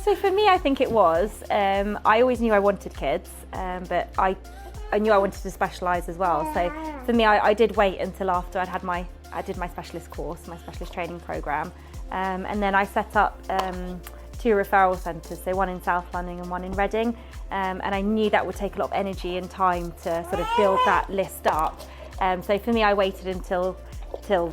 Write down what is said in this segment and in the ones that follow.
so for me, I think it was. I always knew I wanted kids, but I knew I wanted to specialise as well. So for me, I did wait until after I did my specialist course, my specialist training programme, and then I set up 2 referral centres, so one in South London and one in Reading, and I knew that would take a lot of energy and time to sort of build that list up. So for me, I waited until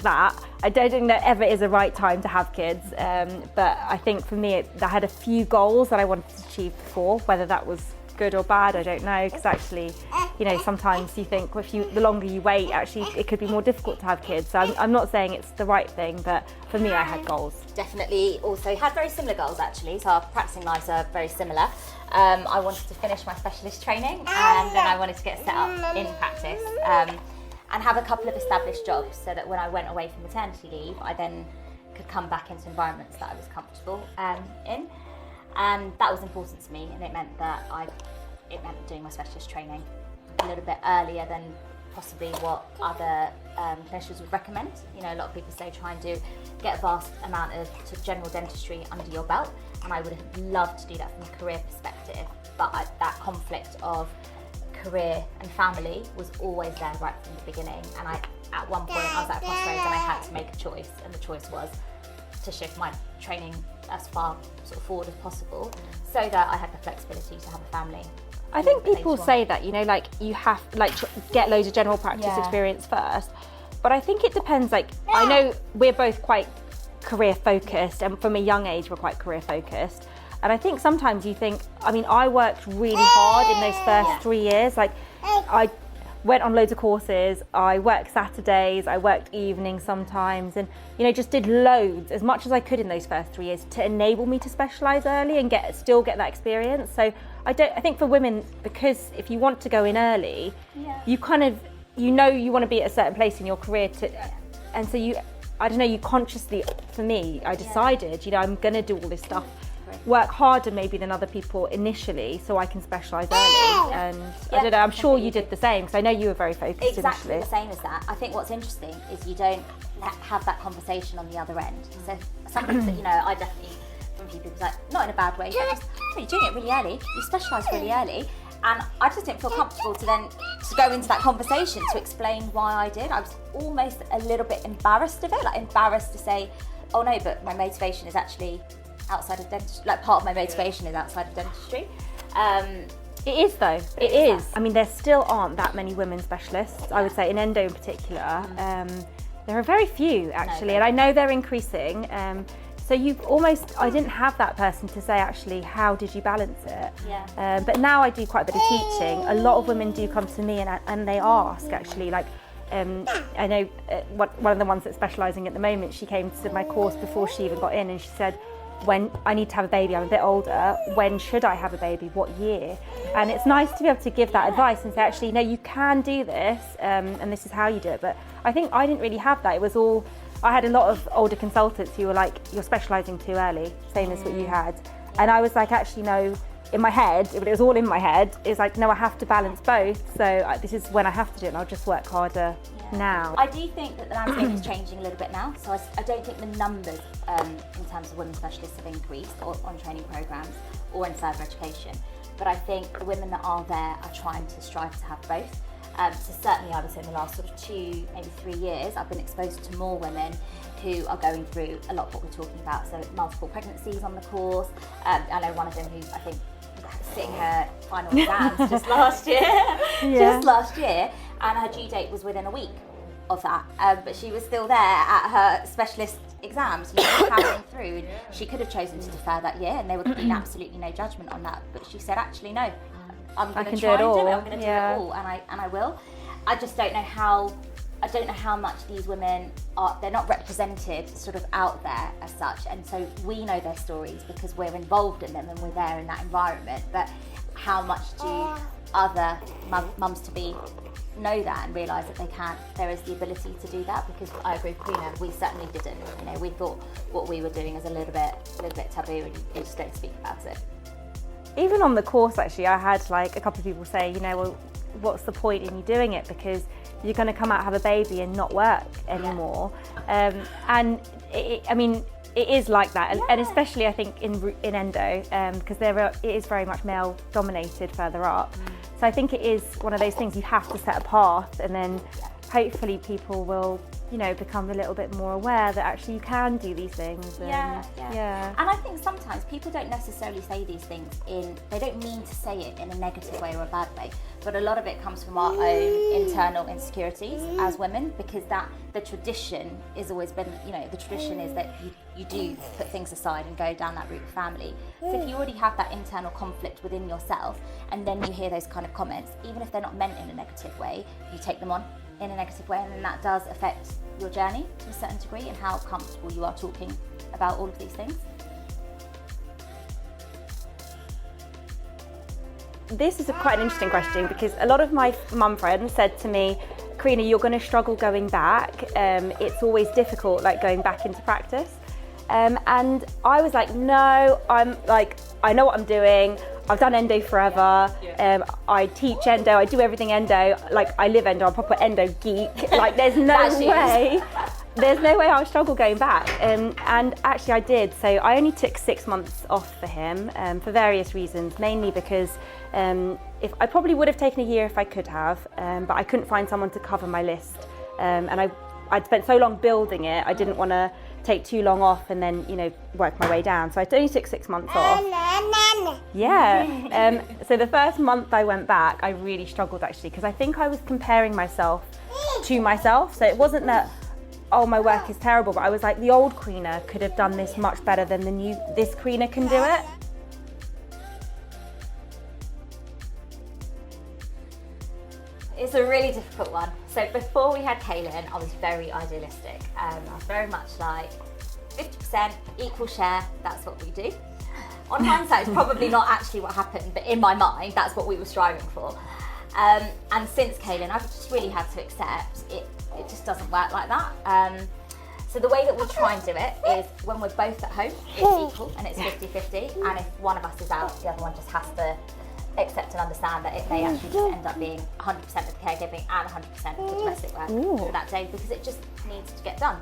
that. I don't think there ever is a right time to have kids, but I think for me, I had a few goals that I wanted to achieve before. Whether that was good or bad, I don't know, because actually, you know, sometimes you think the longer you wait, actually it could be more difficult to have kids. So I'm not saying it's the right thing, but for me, I had goals. Definitely also had very similar goals actually, so our practicing lives are very similar. I wanted to finish my specialist training, and then I wanted to get set up in practice and have a couple of established jobs, so that when I went away from maternity leave, I then could come back into environments that I was comfortable in. And that was important to me, and it meant doing my specialist training a little bit earlier than possibly what other clinicians would recommend. You know, a lot of people say try and get a vast amount of sort of general dentistry under your belt, and I would have loved to do that from a career perspective, but that conflict of career and family was always there right from the beginning. And at one point I was at a crossroads and I had to make a choice, and the choice was to shift my training as far sort of forward as possible, so that I had the flexibility to have a family. I think people say that, you know, like you have get loads of general practice experience first, but I think it depends. Like I know we're both quite career focused, and from a young age we're quite career focused, and I think sometimes you think, I mean, I worked really hard in those first 3 years. Like I went on loads of courses, I worked Saturdays, I worked evenings sometimes, and you know, just did loads, as much as I could in those first 3 years to enable me to specialise early and still get that experience. So I think for women, because if you want to go in early, you kind of, you know, you want to be at a certain place in your career and so you consciously, for me, I decided, you know, I'm going to do all this stuff, work harder maybe than other people initially, so I can specialise early. And I don't know, I'm sure you did the same, because I know you were very focused exactly initially. the same as that. I think what's interesting is you don't have that conversation on the other end. So some people that, you know, I definitely, from a few people, like, not in a bad way, but just, you're doing it really early, you specialise really early, and I just didn't feel comfortable to go into that conversation to explain why I did. I was almost a little bit embarrassed of it, like embarrassed to say, oh no, but my motivation is actually outside of dentistry, like part of my motivation is outside of dentistry. It is though, it is. I mean, there still aren't that many women specialists, I would say, in endo in particular. There are very few actually, and I know they're increasing. So I didn't have that person to say, actually, how did you balance it? But now I do quite a bit of teaching. A lot of women do come to me and they ask, actually, like, I know one of the ones that's specialising at the moment, she came to my course before she even got in, and she said, when I need to have a baby, I'm a bit older, when should I have a baby, what year? And it's nice to be able to give that advice and say, actually, no, you can do this, and this is how you do it. But I think I didn't really have that. It was all, I had a lot of older consultants who were like, you're specialising too early, same as what you had. And I was like, actually, no, in my head, but it was all in my head, it's like, no, I have to balance both, so this is when I have to do it, and I'll just work harder now. I do think that the landscape is changing a little bit now, so I don't think the numbers in terms of women specialists have increased on training programmes or in further education, but I think the women that are there are trying to strive to have both. So certainly I would say in the last sort of 2, maybe 3 years, I've been exposed to more women who are going through a lot of what we're talking about, so multiple pregnancies on the course. I know one of them who, I think, sitting her final exams just last year, and her due date was within a week of that, but she was still there at her specialist exams, you know, powering through. She could have chosen to defer that year, and there would have been absolutely no judgment on that, but she said, actually, no, I'm going to try and do it. I'm going to do it all, and I will. I just don't know how. I don't know how much these women they're not represented sort of out there as such, and so we know their stories because we're involved in them and we're there in that environment, but how much do other mums-to-be know that and realise that there is the ability to do that? Because I agree with Kreena, we certainly didn't. You know, we thought what we were doing is a little bit taboo, and you just don't speak about it. Even on the course, actually, I had like a couple of people say, you know, well, what's the point in you doing it, because you're going to come out, have a baby and not work anymore. And I mean, it is like that, and especially I think in endo, because it is very much male dominated further up. So I think it is one of those things you have to set a path, and then hopefully people will, become a little bit more aware that actually you can do these things. And I think sometimes people don't necessarily say these things they don't mean to say it in a negative way or a bad way, but a lot of it comes from our own internal insecurities as women, because the tradition has always been, the tradition is that you do put things aside and go down that route of family. So if you already have that internal conflict within yourself, and then you hear those kind of comments, even if they're not meant in a negative way, you take them on in a negative way, and then that does affect your journey to a certain degree and how comfortable you are talking about all of these things. This is quite an interesting question, because a lot of my mum friends said to me, Kreena, you're going to struggle going back. It's always difficult, like going back into practice. And I was like, no, I know what I'm doing. I've done endo forever. I teach endo. I do everything endo. Like, I live endo. I'm a proper endo geek. Like, there's no way. There's no way I'll struggle going back. And actually I did. So I only took 6 months off for him for various reasons, mainly because if I probably would have taken a year if I could have, but I couldn't find someone to cover my list. And I'd spent so long building it, I didn't want to take too long off and then, work my way down. So I only took 6 months off. Yeah. So the first month I went back, I really struggled actually, because I think I was comparing myself to myself. So it wasn't that, oh, my work is terrible, but I was like, the old Kreena could have done this much better than this Kreena can do it. It's a really difficult one. So before we had Kaylin, I was very idealistic. I was very much like 50% equal share, that's what we do. On hindsight, it's probably not actually what happened, but in my mind, that's what we were striving for. And since Kaylin, I've just really had to accept it just doesn't work like that. So the way that we try and do it is when we're both at home, it's equal and it's 50-50. And if one of us is out, the other one just has to accept and understand that it may actually just end up being 100% of the caregiving and 100% of the domestic work for that day, because it just needs to get done.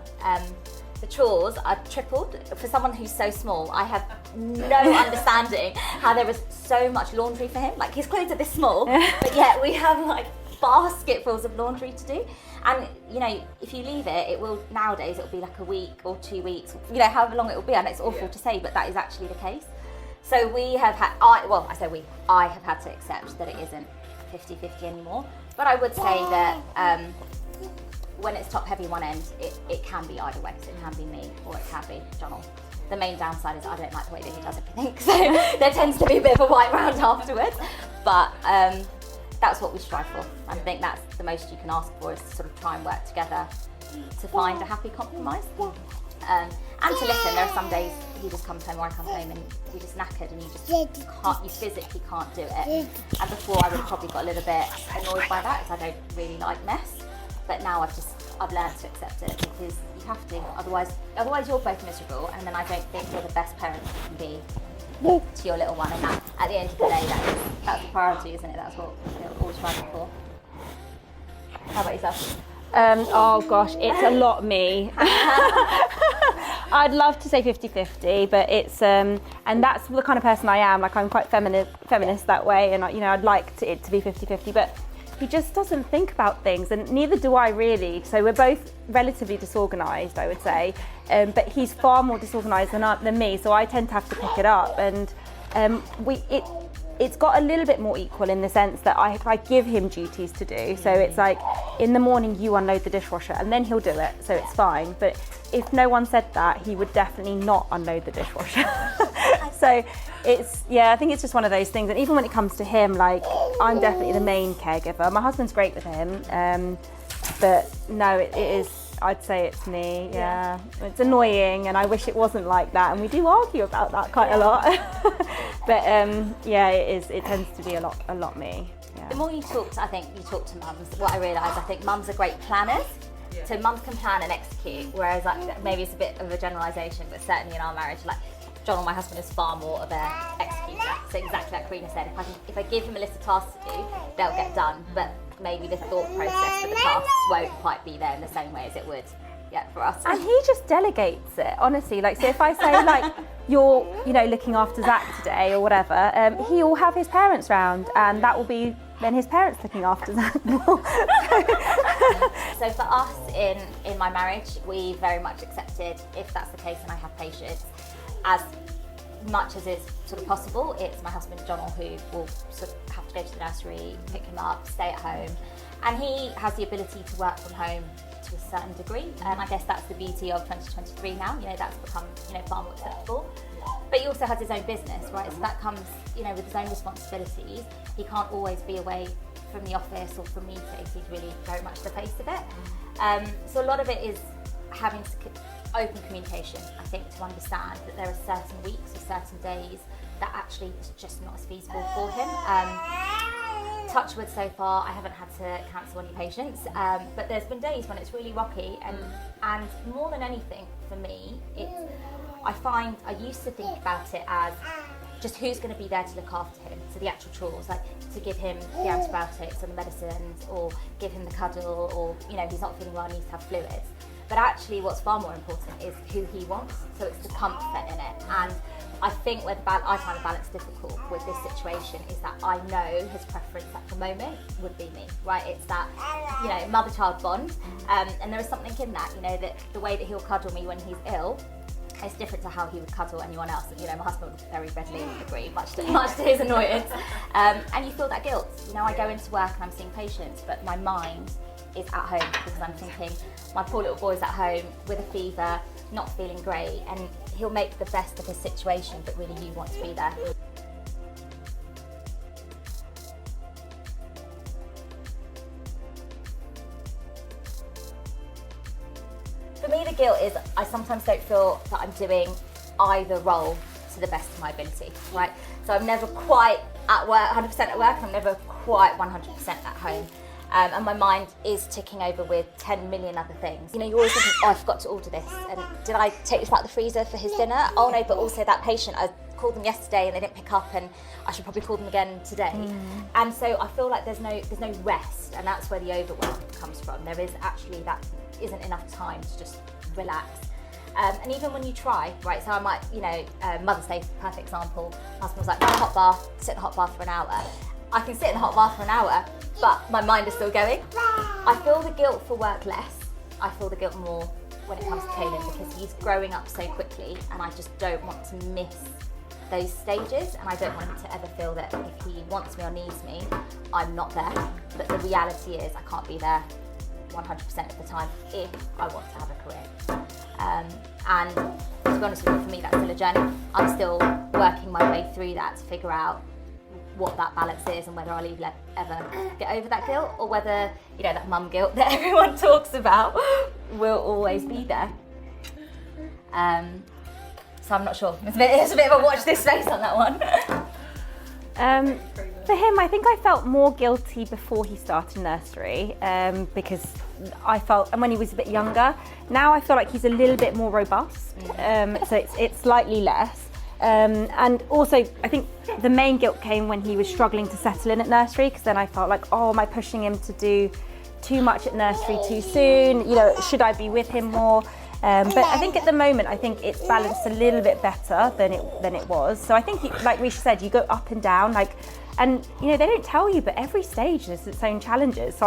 The chores are tripled. For someone who's so small, I have no understanding how there is so much laundry for him. Like, his clothes are this small, but yet we have like basketfuls of laundry to do. And if you leave it, it will, nowadays it'll be like a week or 2 weeks, however long it will be. And it's awful to say, but that is actually the case. So we have had, I have had to accept that it isn't 50-50 anymore. But I would say that when it's top heavy one end, it can be either way. So it can be me or it can be John. The main downside is I don't like the way that he does everything. So there tends to be a bit of a white round afterwards. But that's what we strive for. I think that's the most you can ask for, is to sort of try and work together to find a happy compromise. And to listen. There are some days he just comes home or I come home and we're just knackered and you physically can't do it. And before I would have probably got a little bit annoyed by that, because I don't really like mess. But now I've learned to accept it, because you have to. Otherwise you're both miserable, and then I don't think you're the best parent you can be to your little one. And that, at the end of the day, that's the priority, isn't it? That's what we're all striving for. How about yourself? Oh gosh, it's a lot me. I'd love to say 50-50, but it's and that's the kind of person I am. Like, I'm quite feminist that way, and I'd like it to be 50-50, but he just doesn't think about things, and neither do I really. So we're both relatively disorganised, I would say, but he's far more disorganised than me, so I tend to have to pick it up. And it's got a little bit more equal in the sense that I give him duties to do. So it's like, in the morning you unload the dishwasher and then he'll do it, so it's fine. But if no one said that, he would definitely not unload the dishwasher. So I think it's just one of those things. And even when it comes to him, like, I'm definitely the main caregiver. My husband's great with him, but no, it is, I'd say it's me. Yeah, it's annoying, and I wish it wasn't like that. And we do argue about that quite a lot. But it is. It tends to be a lot me. Yeah. The more you talk to mums, what I realise, I think mums are great planners. So mums can plan and execute, whereas maybe it's a bit of a generalisation, but certainly in our marriage, like, John, my husband, is far more of an executor. So exactly like Kreena said, if I give him a list of tasks to do, they'll get done. But maybe the thought process for the tasks won't quite be there in the same way as it would yet for us. And he just delegates it, honestly. Like, so if I say, like, you're, you know, looking after Zach today or whatever, he will have his parents round, and that will be then his parents looking after Zach. So for us in my marriage, we very much accepted, if that's the case and I have patience, as much as is sort of possible, it's my husband John who will sort of have to go to the nursery, pick him up, stay at home, and he has the ability to work from home to a certain degree, and I guess that's the beauty of 2023 now, you know, that's become, you know, far more acceptable. But he also has his own business, right, so that comes, you know, with his own responsibilities. He can't always be away from the office or from meetings, he's really very much the face of it. So a lot of it is having open communication, I think, to understand that there are certain weeks or certain days that actually is just not as feasible for him. Touch wood, so far I haven't had to cancel any patients, but there's been days when it's really rocky, and more than anything for me, I find I used to think about it as just who's going to be there to look after him, so the actual chores, like to give him the antibiotics or the medicines, or give him the cuddle, or, you know, he's not feeling well, needs to have fluids. But actually what's far more important is who he wants, so it's the comfort in it. And I think where I find the balance difficult with this situation is that I know his preference at the moment would be me, right? It's that, you know, mother-child bond, and there is something in that, you know, that the way that he'll cuddle me when he's ill is different to how he would cuddle anyone else. You know, my husband would very readily agree, much to his annoyance. And you feel that guilt. You know, I go into work and I'm seeing patients, but my mind is at home because I'm thinking, my poor little boy's at home with a fever, not feeling great, and he'll make the best of his situation, but really you want to be there. For me, the guilt is I sometimes don't feel that I'm doing either role to the best of my ability, right? So I'm never quite at work, 100% at work, and I'm never quite 100% at home. And my mind is ticking over with 10 million other things. You know, you're always thinking, oh, I forgot to order this, and did I take this out the freezer for his dinner? Oh no, but also that patient, I called them yesterday and they didn't pick up, and I should probably call them again today. And so I feel like there's no rest, and that's where the overwhelm comes from. There is actually, that isn't enough time to just relax. And even when you try, right, so I might, you know, Mother's Day, perfect example, husband was like, have a hot bath, sit in the hot bath for an hour. I can sit in the hot bath for an hour, but my mind is still going. I feel the guilt for work less. I feel the guilt more when it comes to Kaelin, because he's growing up so quickly, and I just don't want to miss those stages, and I don't want him to ever feel that if he wants me or needs me, I'm not there. But the reality is I can't be there 100% of the time if I want to have a career. And to be honest with you, for me that's still a journey. I'm still working my way through that to figure out what that balance is, and whether I'll ever get over that guilt, or whether, you know, that mum guilt that everyone talks about will always be there. So I'm not sure. It's a bit of a watch this space on that one. For him, I think I felt more guilty before he started nursery, because I felt, and when he was a bit younger, now I feel like he's a little bit more robust, so it's slightly less. And also, I think the main guilt came when he was struggling to settle in at nursery, because then I felt like, oh, am I pushing him to do too much at nursery too soon? You know, should I be with him more? But I think at the moment, I think it's balanced a little bit better than it was. So I think, like Risha said, you go up and down, like, and you know, they don't tell you, but every stage has its own challenges. So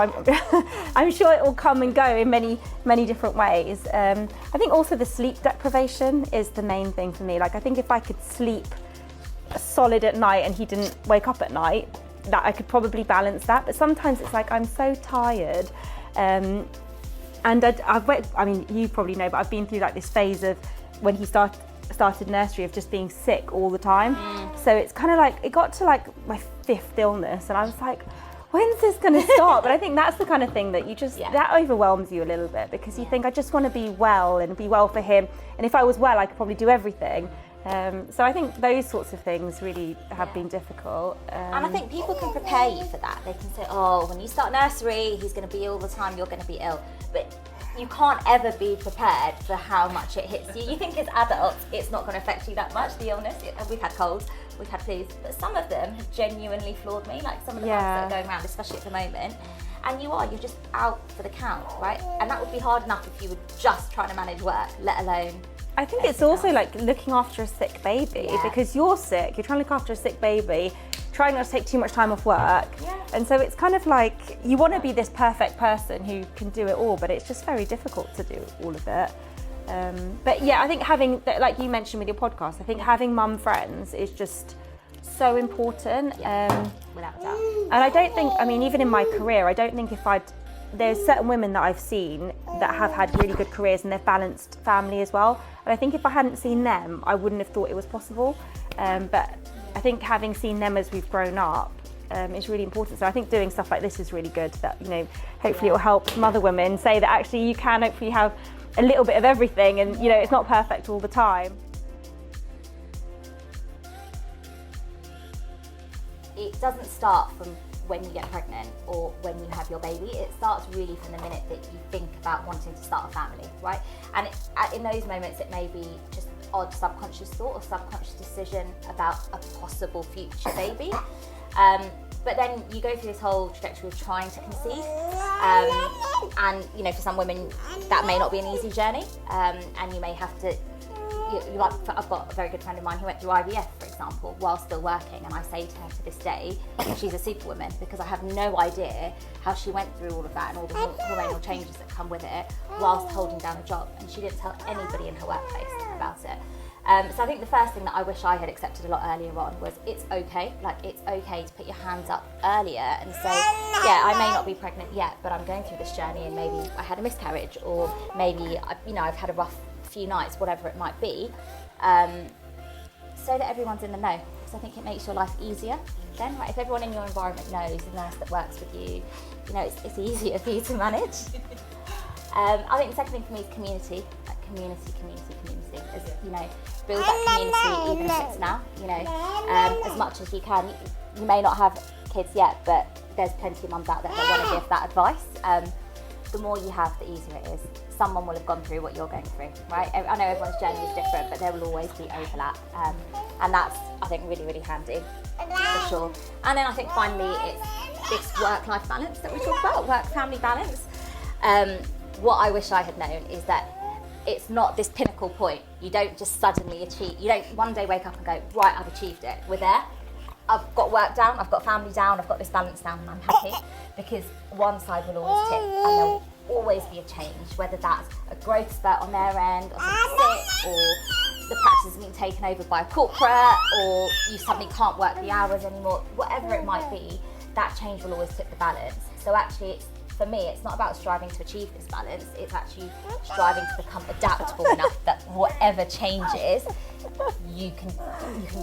I'm sure it will come and go in many different ways. I think also the sleep deprivation is the main thing for me. Like, I think if I could sleep solid at night and he didn't wake up at night, that I could probably balance that. But sometimes it's like I'm so tired. And I mean, you probably know, but I've been through like this phase of when he started nursery of just being sick all the time. So it's kind of like, it got to like my 5th illness, and I was like, when's this going to stop? But I think that's the kind of thing that you just, that overwhelms you a little bit, because you think, I just want to be well and be well for him. And if I was well, I could probably do everything. So I think those sorts of things really have been difficult. And I think people can prepare you for that. They can say, oh, when you start nursery, he's going to be ill all the time, you're going to be ill. But you can't ever be prepared for how much it hits you. You think as adults, it's not going to affect you that much, the illness. We've had colds, we've had flus, but some of them have genuinely floored me, like some of the ones that are going around, especially at the moment. And you're just out for the count, right? And that would be hard enough if you were just trying to manage work, let alone. I think it's also like looking after a sick baby, because you're sick, you're trying to look after a sick baby, trying not to take too much time off work. And so it's kind of like, you want to be this perfect person who can do it all, but it's just very difficult to do all of it. But yeah, I think having, like you mentioned with your podcast, I think having mum friends is just so important. Without a doubt. And I don't think, I mean, even in my career, I don't think there's certain women that I've seen that have had really good careers and they've balanced family as well. And I think if I hadn't seen them, I wouldn't have thought it was possible. But I think having seen them as we've grown up is really important. So I think doing stuff like this is really good, that, you know, hopefully it will help some other women say that actually you can hopefully have a little bit of everything, and, you know, it's not perfect all the time. It doesn't start from when you get pregnant or when you have your baby. It starts really from the minute that you think about wanting to start a family, right? And in those moments, it may be just odd subconscious thought or subconscious decision about a possible future baby. But then you go through this whole trajectory of trying to conceive. And, you know, for some women, that may not be an easy journey. And you may have to, I've got a very good friend of mine who went through IVF, for example, while still working, and I say to her to this day, she's a superwoman, because I have no idea how she went through all of that and all the hormonal changes that come with it whilst holding down a job, and she didn't tell anybody in her workplace about it. So I think the first thing that I wish I had accepted a lot earlier on was it's okay, like it's okay to put your hands up earlier and say, yeah, I may not be pregnant yet, but I'm going through this journey, and maybe I had a miscarriage, or maybe, you know, I've had a rough few nights, whatever it might be, so that everyone's in the know, because I think it makes your life easier then, right? If everyone in your environment knows, the nurse that works with you, you know, it's easier for you to manage. I think the second thing for me is community, like community, as, you know, build that community even if it's now, you know, as much as you can. You may not have kids yet, but there's plenty of mums out there that want to give that advice. The more you have, the easier it is. Someone will have gone through what you're going through, right? I know everyone's journey is different, but there will always be overlap. And that's, I think, really, really handy, for sure. And then I think finally it's this work-life balance that we talk about, work-family balance. What I wish I had known is that it's not this pinnacle point. You don't just suddenly achieve, you don't one day wake up and go, right, I've achieved it. We're there. I've got work down, I've got family down, I've got this balance down, and I'm happy, because one side will always tip, and there will always be a change, whether that's a growth spurt on their end, or something sick, or the practice is being taken over by a corporate, or you suddenly can't work the hours anymore, whatever it might be, that change will always tip the balance. So actually, for me, it's not about striving to achieve this balance, it's actually striving to become adaptable enough that whatever changes, you can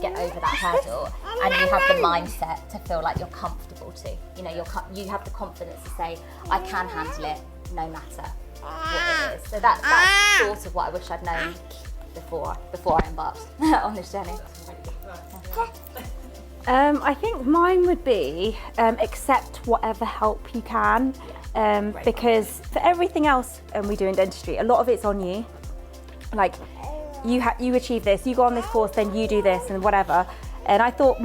get over that hurdle, and you have the mindset to feel like you're comfortable too. You know, you have the confidence to say, I can handle it no matter what it is. So that's sort of what I wish I'd known before I embarked on this journey. I think mine would be accept whatever help you can, because for everything else we do in dentistry, a lot of it's on you. Like, you achieve this, you go on this course, then you do this and whatever. And I thought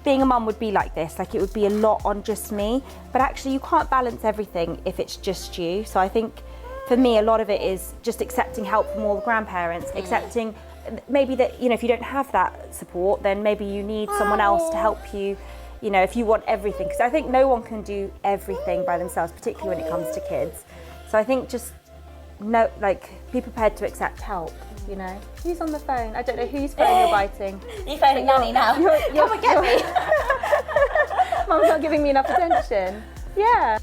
being a mum would be like this, like it would be a lot on just me, but actually you can't balance everything if it's just you. So I think for me, a lot of it is just accepting help from all the grandparents, accepting maybe that, you know, if you don't have that support, then maybe you need someone else to help you, you know, if you want everything. Because I think no one can do everything by themselves, particularly when it comes to kids. So I think just be prepared to accept help, you know. Who's on the phone? I don't know whose phone you're biting. You're phoning Nanny now. Come and get me. Mum's not giving me enough attention. Yeah.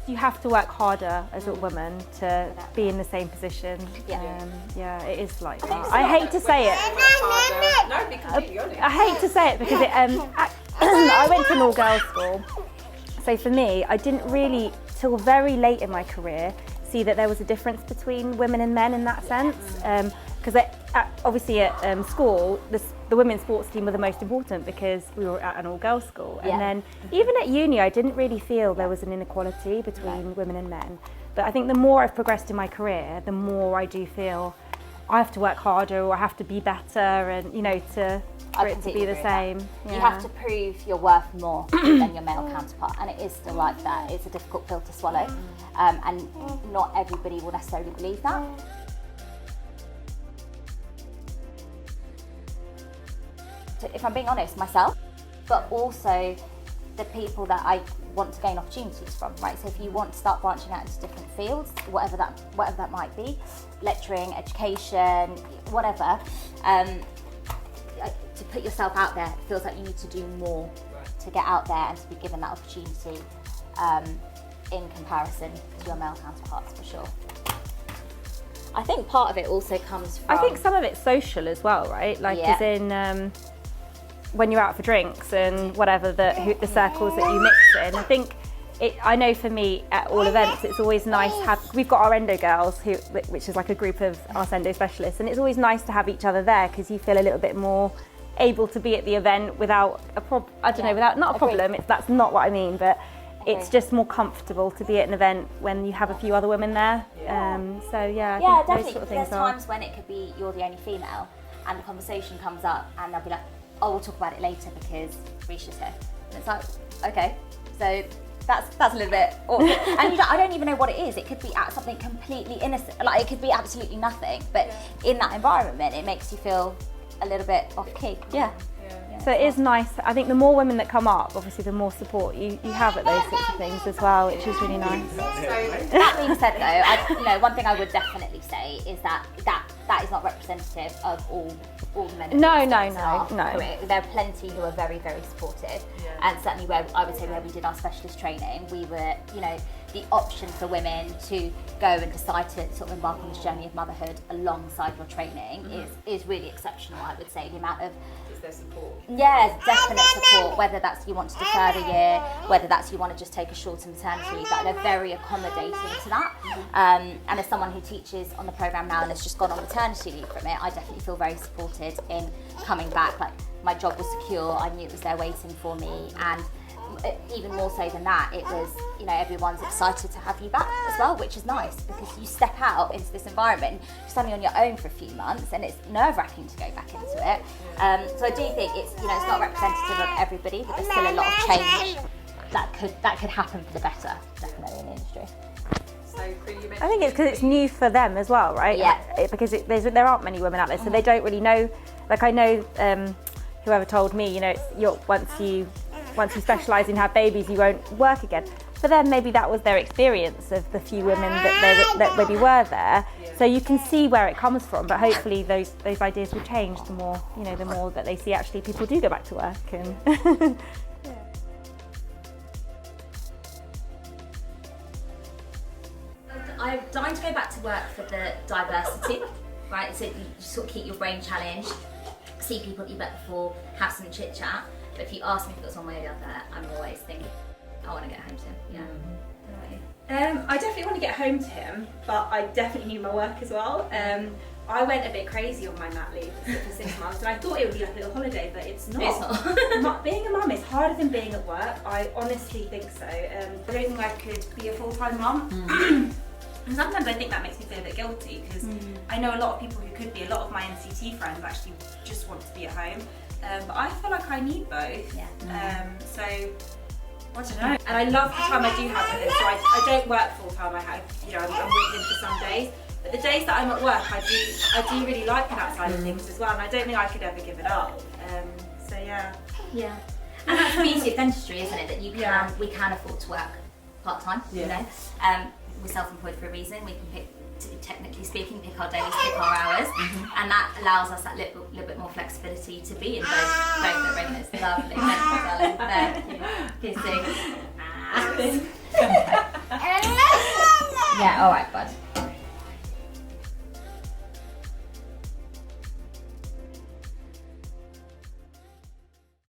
You have to work harder as a woman to be in the same position. Yeah, it is like that. I hate to say it. No, be completely honest. I hate to say it because I went to an all-girls school. So for me, I didn't really, till very late in my career, see that there was a difference between women and men in that sense. Because obviously at school, the women's sports team were the most important because we were at an all-girls school. And then even at uni, I didn't really feel there was an inequality between women and men. But I think the more I've progressed in my career, the more I do feel I have to work harder or I have to be better, and you know, for it to be the same. Yeah. You have to prove your worth more than your male counterpart, and it is still like that. It's a difficult pill to swallow, and not everybody will necessarily believe that. If I'm being honest, myself, but also the people that I want to gain opportunities from, right? So if you want to start branching out into different fields, whatever that might be, lecturing, education, whatever, to put yourself out there, it feels like you need to do more to get out there and to be given that opportunity in comparison to your male counterparts, for sure. I think part of it also comes from... I think some of it's social as well, right? Like as in when you're out for drinks and whatever the circles that you mix in. I think I know for me at all events it's always nice to have, we've got our endo girls which is like a group of us endo specialists, and it's always nice to have each other there because you feel a little bit more able to be at the event without a problem. I don't know, without not a problem. That's not what I mean, but it's just more comfortable to be at an event when you have a few other women there. So yeah, I think definitely. those sort of things There's times when it could be you're the only female, and the conversation comes up, and they'll be like, "Oh, we'll talk about it later because Risha's here," and it's like, okay, so that's a little bit awkward. And I don't even know what it is. It could be something completely innocent, like it could be absolutely nothing, but in that environment, it makes you feel a little bit off key. Yeah. So it is nice. I think the more women that come up, obviously the more support you have at those sorts of things as well, which is really nice. So that being said though, one thing I would definitely say is that is not representative of all the men. No. There are plenty who are very, very supportive, and certainly where we did our specialist training, we were, the option for women to go and decide to sort of embark on this journey of motherhood alongside your training is really exceptional. I would say the amount of support. Yeah, definite support, whether that's you want to defer the year, whether that's you want to just take a shorter maternity leave, that they're very accommodating to that. And as someone who teaches on the programme now and has just gone on maternity leave from it, I definitely feel very supported in coming back. Like, my job was secure, I knew it was there waiting for me, and even more so than that, it was, everyone's excited to have you back as well, which is nice because you step out into this environment, you're suddenly on your own for a few months, and it's nerve-wracking to go back into it. So I do think it's not representative of everybody, but there's still a lot of change that could happen for the better, definitely, in the industry. So, Kreena, you mentioned I think it's because it's new for them as well, right? Yeah. Because there aren't many women out there, so they don't really know. Like, I know whoever told me, once you specialise and have babies, you won't work again. For them, maybe that was their experience of the few women that maybe were there. So you can see where it comes from, but hopefully those ideas will change the more that they see actually people do go back to work. And I'm dying to go back to work for the diversity, right? So you sort of keep your brain challenged, see people that you met before, have some chit chat. But if you ask me if it was one way or the other, I'm always thinking, I want to get home to him. Yeah. What about you? I definitely want to get home to him, but I definitely need my work as well. I went a bit crazy on my mat leave for 6 months, and I thought it would be like a little holiday, but it's not. It's not. Being a mum is harder than being at work. I honestly think so. I don't think I could be a full-time mum. And sometimes I think that makes me feel a bit guilty because I know a lot of people who could be. A lot of my NCT friends actually just want to be at home. But I feel like I need both. So I don't know. And I love the time I do have with him. So I don't work full time. I'm with him for some days. But the days that I'm at work, I do really like that side of things as well. And I don't think I could ever give it up. So yeah. Yeah. And that's the beauty of dentistry, isn't it? That we can afford to work part time. We're self-employed for a reason. We can pick, technically speaking, pick our days, pick our hours, and that allows us that little bit more flexibility to be in both arenas. Lovely, thank you, darling. Kissing. Yeah, all right, bud.